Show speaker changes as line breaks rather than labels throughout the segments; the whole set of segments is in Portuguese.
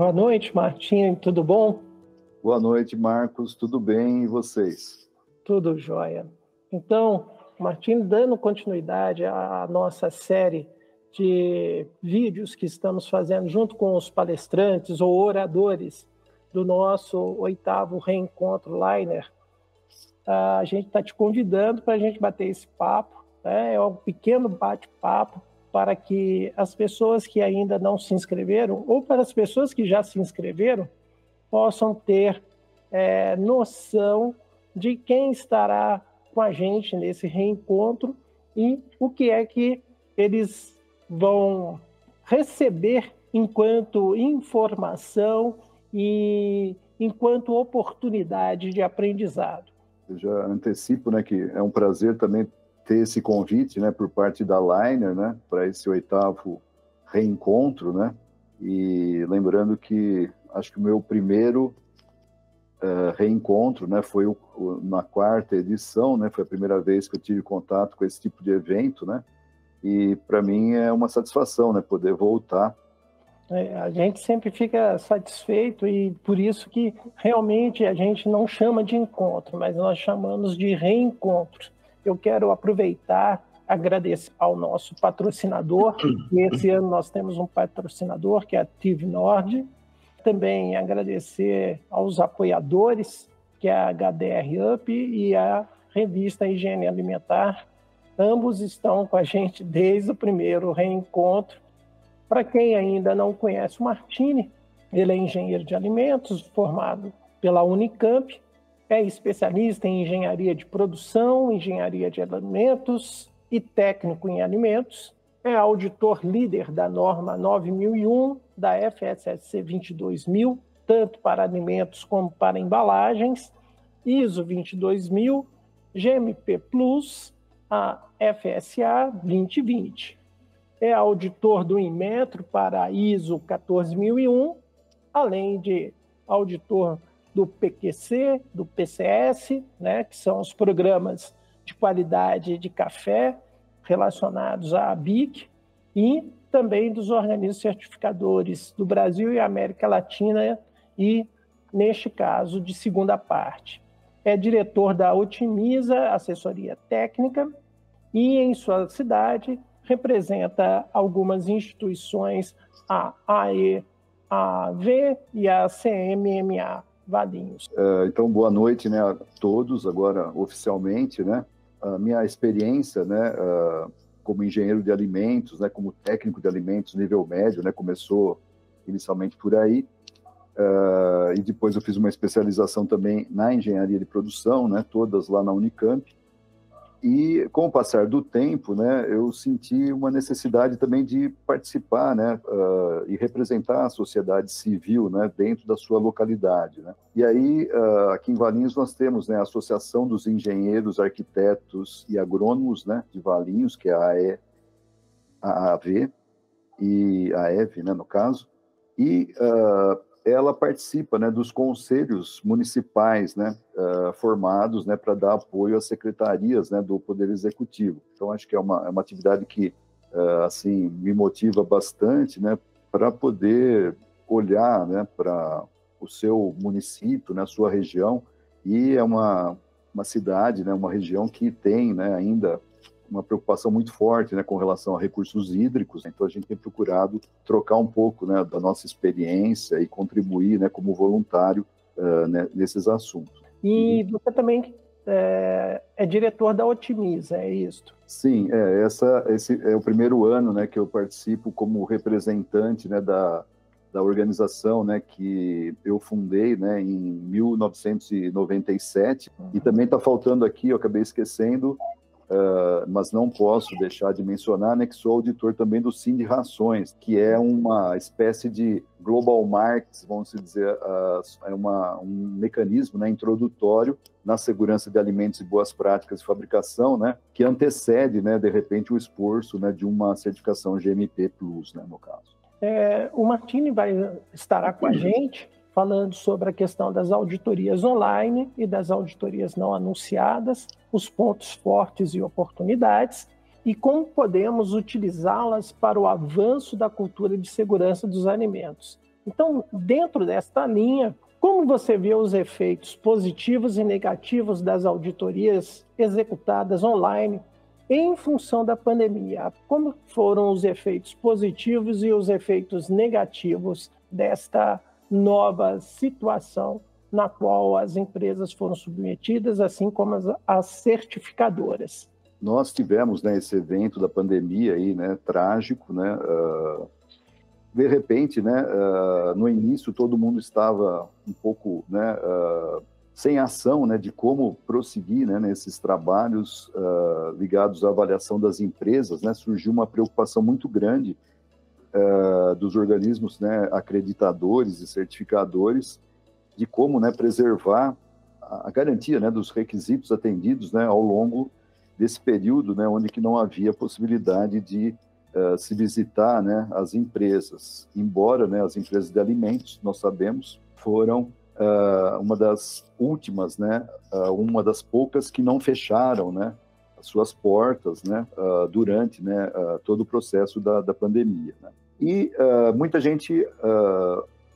Boa noite, Martim, tudo bom?
Boa noite, Marcos, tudo bem e vocês?
Tudo jóia. Então, Martim, dando continuidade à nossa série de vídeos que estamos fazendo junto com os palestrantes ou oradores do nosso 8º Reencontro Liner, a gente está te convidando para a gente bater esse papo, né? É um pequeno bate-papo para que as pessoas que ainda não se inscreveram ou para as pessoas que já se inscreveram possam ter noção de quem estará com a gente nesse reencontro e o que é que eles vão receber enquanto informação e enquanto oportunidade de aprendizado.
Eu já antecipo, né, que é um prazer também ter esse convite, né, por parte da Liner, né, para esse 8º reencontro, né, e lembrando que acho que o meu primeiro reencontro, né, foi na 4ª edição, né, foi a primeira vez que eu tive contato com esse tipo de evento, né, e para mim é uma satisfação, né, poder voltar.
A gente sempre fica satisfeito e por isso que realmente a gente não chama de encontro, mas nós chamamos de reencontro. Eu quero aproveitar, agradecer ao nosso patrocinador, e esse ano nós temos um patrocinador que é a TIV Nord, também agradecer aos apoiadores, que é a HDR Up e a revista Higiene Alimentar. Ambos estão com a gente desde o primeiro reencontro. Para quem ainda não conhece o Martini, ele é engenheiro de alimentos, formado pela Unicamp, é especialista em engenharia de produção, engenharia de alimentos e técnico em alimentos, é auditor líder da norma 9001, da FSSC 22000, tanto para alimentos como para embalagens, ISO 22000, GMP Plus, a FSA 2020. É auditor do Inmetro para a ISO 14001, além de auditor do PQC, do PCS, né, que são os programas de qualidade de café relacionados à ABIC, e também dos organismos certificadores do Brasil e América Latina, e, neste caso, de segunda parte. É diretor da Otimiza Assessoria Técnica e, em sua cidade, representa algumas instituições, a AEAV e a CMMA Valinhos.
Então, boa noite, né, a todos, agora oficialmente, né? A minha experiência, né, como engenheiro de alimentos, né, como técnico de alimentos nível médio, né, começou inicialmente por aí, e depois eu fiz uma especialização também na engenharia de produção, né, todas lá na Unicamp. E com o passar do tempo, né, eu senti uma necessidade também de participar, né, e representar a sociedade civil, né, dentro da sua localidade, né. E aí, aqui em Valinhos, nós temos, né, a Associação dos Engenheiros, Arquitetos e Agrônomos, né, de Valinhos, que é a AAV e a EV, né, no caso, e ela participa, né, dos conselhos municipais, né, formados, né, para dar apoio às secretarias, né, do Poder Executivo. Então, acho que é uma atividade que, assim, me motiva bastante, né, para poder olhar, né, para o seu município, né, a sua região, e é uma cidade, né, uma região que tem, né, ainda uma preocupação muito forte, né, com relação a recursos hídricos. Então, a gente tem procurado trocar um pouco, né, da nossa experiência e contribuir, né, como voluntário né, nesses assuntos.
E você também é diretor da Otimiza, é isso?
Sim, esse é o primeiro ano, né, que eu participo como representante, né, da organização, né, que eu fundei, né, em 1997. E também está faltando aqui, eu acabei esquecendo, mas não posso deixar de mencionar, né, que sou auditor também do Sind Rações, que é uma espécie de global markets, vamos dizer, é um mecanismo, né, introdutório na segurança de alimentos e boas práticas de fabricação, né, que antecede, né, de repente, o esforço, né, de uma certificação GMP Plus, né, no caso.
O Martini estará com a gente falando sobre a questão das auditorias online e das auditorias não anunciadas, os pontos fortes e oportunidades, e como podemos utilizá-las para o avanço da cultura de segurança dos alimentos. Então, dentro desta linha, como você vê os efeitos positivos e negativos das auditorias executadas online em função da pandemia? Como foram os efeitos positivos e os efeitos negativos desta nova situação na qual as empresas foram submetidas, assim como as certificadoras?
Nós tivemos, né, esse evento da pandemia aí, né, trágico, né, de repente, né, no início todo mundo estava um pouco, né, sem ação, né, de como prosseguir, né, nesses trabalhos ligados à avaliação das empresas, né, surgiu uma preocupação muito grande dos organismos, né, acreditadores e certificadores de como, né, preservar a garantia, né, dos requisitos atendidos, né, ao longo desse período, né, onde que não havia possibilidade de se visitar, né, as empresas, embora, né, as empresas de alimentos, nós sabemos, foram uma das últimas, né, uma das poucas que não fecharam, né, as suas portas, né, durante, né, todo o processo da pandemia, né? E muita gente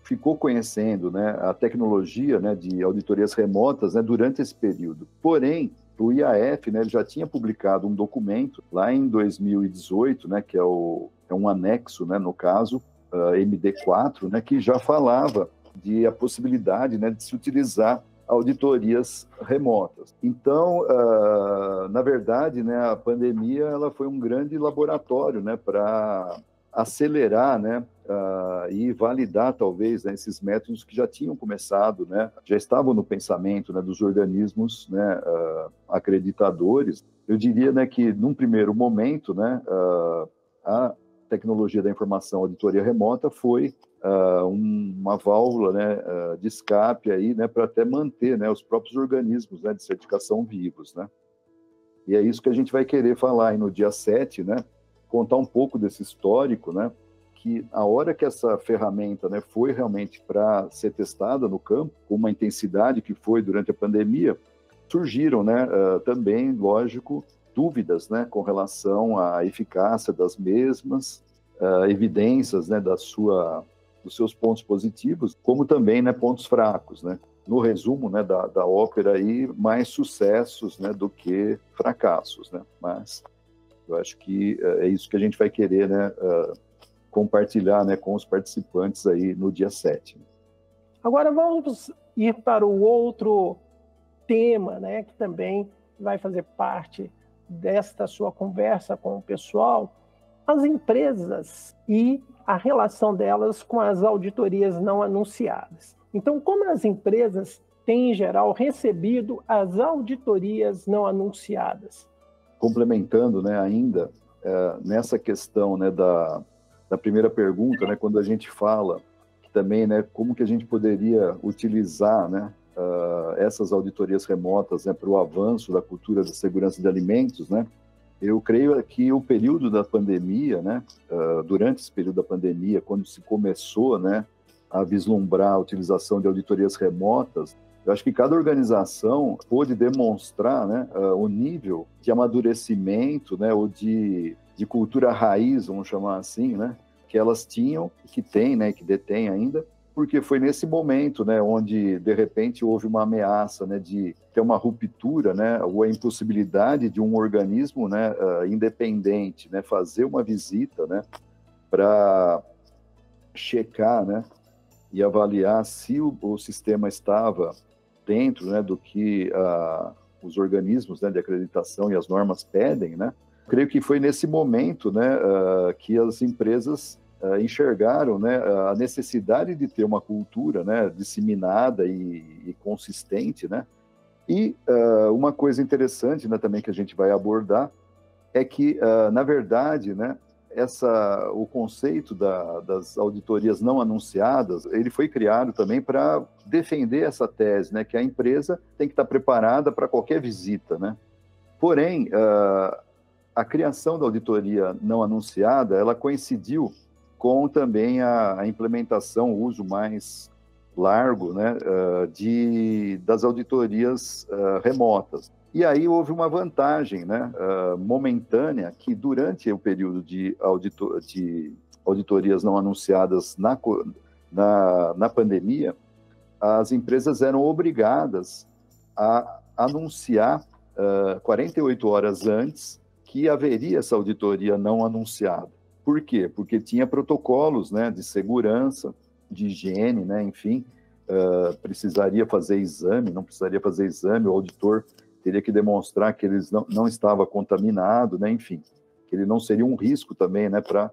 ficou conhecendo, né, a tecnologia, né, de auditorias remotas, né, durante esse período. Porém, o IAF, né, ele já tinha publicado um documento lá em 2018, né, que é um anexo, né, no caso, MD4, né, que já falava de a possibilidade, né, de se utilizar auditorias remotas. Então, na verdade, né, a pandemia ela foi um grande laboratório, né, para acelerar, né, e validar, talvez, né, esses métodos que já tinham começado, né, já estavam no pensamento, né, dos organismos, né, acreditadores. Eu diria, né, que, num primeiro momento, né, a tecnologia da informação auditoria remota foi uma válvula, né, de escape aí, né, para até manter, né, os próprios organismos, né, de certificação vivos, né. E é isso que a gente vai querer falar aí no dia 7, né, contar um pouco desse histórico, né, que a hora que essa ferramenta, né, foi realmente para ser testada no campo, com uma intensidade que foi durante a pandemia, surgiram, né, também, lógico, dúvidas, né, com relação à eficácia das mesmas, evidências, né, dos seus pontos positivos, como também, né, pontos fracos, né. No resumo, né, da ópera aí, mais sucessos, né, do que fracassos, né, mas eu acho que é isso que a gente vai querer, né, compartilhar, né, com os participantes aí no dia 7.
Agora vamos ir para o outro tema, né, que também vai fazer parte desta sua conversa com o pessoal, as empresas e a relação delas com as auditorias não anunciadas. Então, como as empresas têm, em geral, recebido as auditorias não anunciadas?
Complementando, né, ainda nessa questão, né, da primeira pergunta, né, quando a gente fala também, né, como que a gente poderia utilizar, né, essas auditorias remotas, né, para o avanço da cultura da segurança de alimentos, né, eu creio que o período da pandemia, né, durante esse período da pandemia, quando se começou, né, a vislumbrar a utilização de auditorias remotas, eu acho que cada organização pôde demonstrar, né, o nível de amadurecimento, né, ou de cultura raiz, vamos chamar assim, né, que elas tinham, que têm, né, que detêm ainda, porque foi nesse momento, né, onde de repente houve uma ameaça, né, de ter uma ruptura, né, ou a impossibilidade de um organismo, né, independente, né, fazer uma visita, né, para checar, né, e avaliar se o sistema estava dentro, né, do que os organismos, né, de acreditação e as normas pedem, né. Creio que foi nesse momento, né, que as empresas enxergaram, né, a necessidade de ter uma cultura, né, disseminada e consistente, né. E uma coisa interessante, né, também que a gente vai abordar é que, na verdade, né, o conceito das auditorias não anunciadas, ele foi criado também para defender essa tese, né, que a empresa tem que estar preparada para qualquer visita, né. Porém, a criação da auditoria não anunciada, ela coincidiu com também a implementação, o uso mais largo, né, das auditorias remotas. E aí houve uma vantagem, né, momentânea, que durante o período de auditorias não anunciadas na pandemia, as empresas eram obrigadas a anunciar 48 horas antes que haveria essa auditoria não anunciada. Por quê? Porque tinha protocolos, né, de segurança, de higiene, né, enfim, precisaria fazer exame, não precisaria fazer exame, o auditor teria que demonstrar que ele não estava contaminado, né, enfim, que ele não seria um risco também, né, para a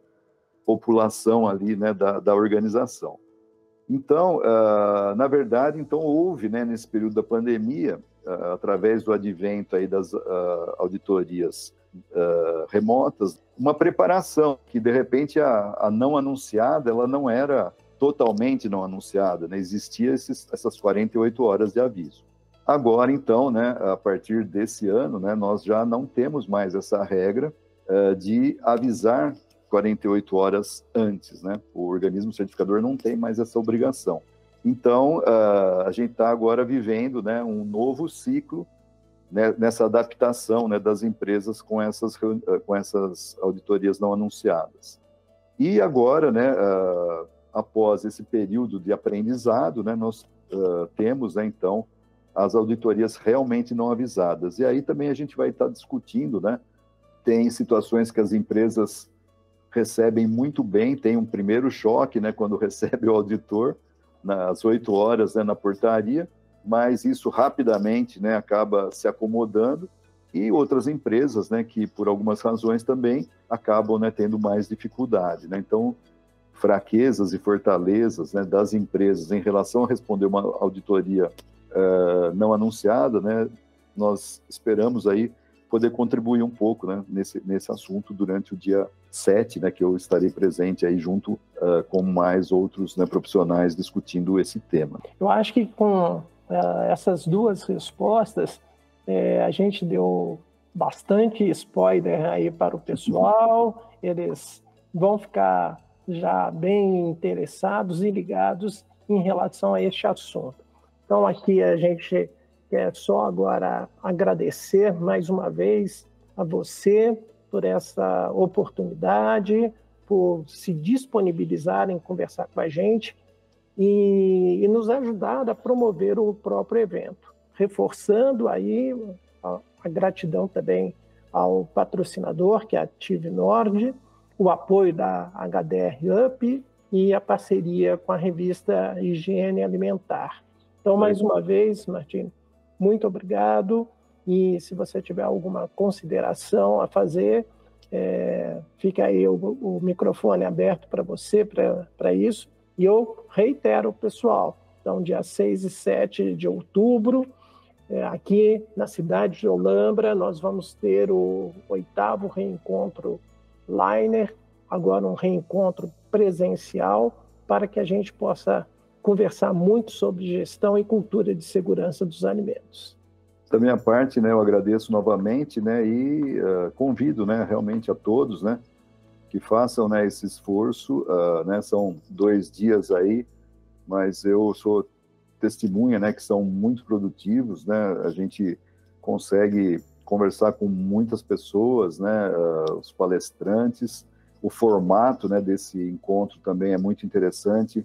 população ali, né, da organização. Então, na verdade, então houve, né, nesse período da pandemia, através do advento aí das auditorias remotas, uma preparação que, de repente, a não anunciada, ela não era totalmente não anunciada, né? Existia essas 48 horas de aviso. Agora, então, né, a partir desse ano, né, nós já não temos mais essa regra de avisar 48 horas antes, né? O organismo certificador não tem mais essa obrigação. Então, a gente está agora vivendo, né, um novo ciclo, né, nessa adaptação, né, das empresas com essas auditorias não anunciadas. E agora, né, após esse período de aprendizado, né, nós temos, né, então, as auditorias realmente não avisadas. E aí também a gente vai estar discutindo, né, tem situações que as empresas recebem muito bem, tem um primeiro choque, né, quando recebe o auditor, nas 8 horas, né, na portaria, mas isso rapidamente, né, acaba se acomodando, e outras empresas, né, que por algumas razões também acabam, né, tendo mais dificuldade, né? Então, fraquezas e fortalezas, né, das empresas em relação a responder uma auditoria não anunciada, né, nós esperamos aí poder contribuir um pouco, né, nesse assunto durante o dia 7, né, que eu estarei presente aí junto com mais outros, né, profissionais discutindo esse tema.
Eu acho que com essas duas respostas, a gente deu bastante spoiler aí para o pessoal, eles vão ficar já bem interessados e ligados em relação a este assunto. Então, aqui a gente quer só agora agradecer mais uma vez a você por essa oportunidade, por se disponibilizar em conversar com a gente e nos ajudar a promover o próprio evento, reforçando aí a gratidão também ao patrocinador, que é a TIV Nord, o apoio da HDR Up e a parceria com a revista Higiene Alimentar. Então, mais uma vez, Martim, muito obrigado, e se você tiver alguma consideração a fazer, fica aí o microfone aberto para você, para isso, e eu reitero, pessoal, então, dia 6 e 7 de outubro, aqui na cidade de Olambra, nós vamos ter o 8º reencontro Liner, agora um reencontro presencial, para que a gente possa conversar muito sobre gestão e cultura de segurança dos alimentos.
Da minha parte, né, eu agradeço novamente, né, e convido, né, realmente a todos, né, que façam, né, esse esforço, né, são 2 dias aí, mas eu sou testemunha, né, que são muito produtivos, né, a gente consegue conversar com muitas pessoas, né, os palestrantes, o formato, né, desse encontro também é muito interessante,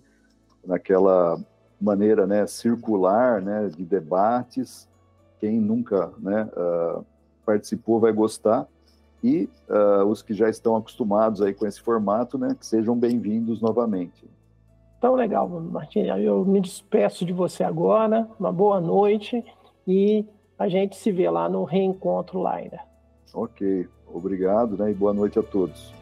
naquela maneira, né, circular, né, de debates. Quem nunca, né, participou vai gostar, e os que já estão acostumados aí com esse formato, né, que sejam bem-vindos novamente.
Então, legal, Martim, eu me despeço de você agora, uma boa noite, e a gente se vê lá no Reencontro Liner.
Ok, obrigado, né, e boa noite a todos.